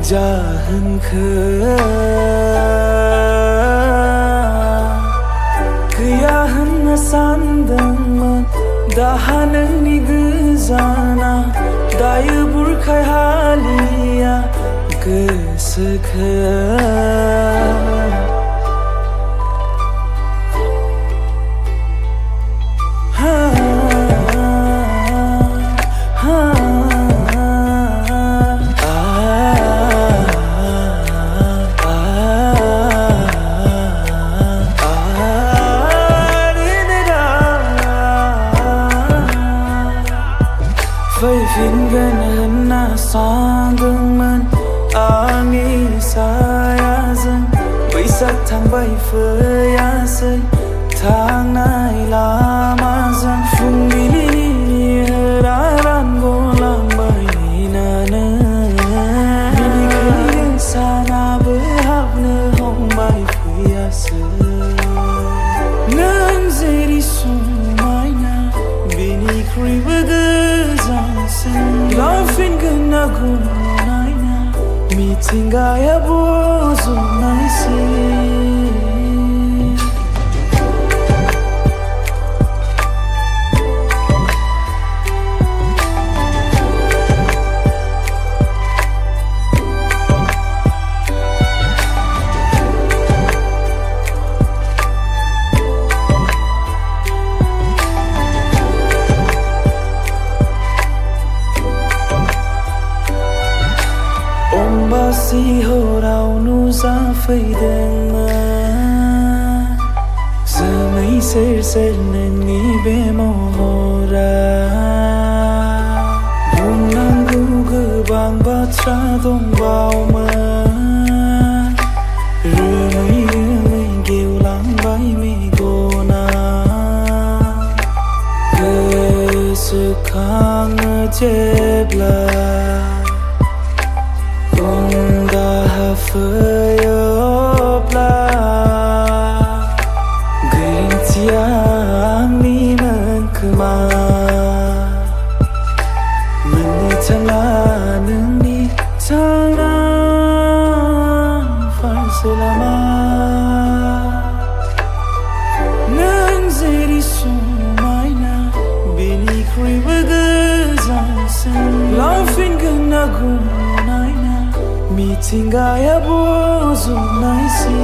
जाहोनखो गैया होननो सानदोंमोन दाहा नोंनि गोजाना दायो बुरखाय हालिया गोसोखो फैफिनगोन होनना सानदोंमोन आंनि सायाजों बैसाग थांबाय फैयासै थांनाय लामाजों फुंबिलिनि होरा रानगलांबाय नेनानो बिनिखायनो सानाबो हाबनो हमबाय फैयासै नों जेरै समायना बिनिख्रुइबो लाफिनगोन ना गुनायना मिथिंगाया बज'नायसै अम्बासि हराव नुजाफैदोंमोन जोमै सेर सेर नोंनि बे महरा बुंनांगौ गोबां बाथ्रा दंबावोमोन रोमै रोमै गेवलांबाय मेगना गोसोखाङो जेब्ला फैयोब्ला गोरोन्थिया आंनिमोन खोमा मोननो थांला नोंनि थांनाय फारसे लामा नों जेरै समायना बेनिख्रुइबो गोजानसिन लाफिनगोन ना गुनायना मिथिंगाया बज'नायसै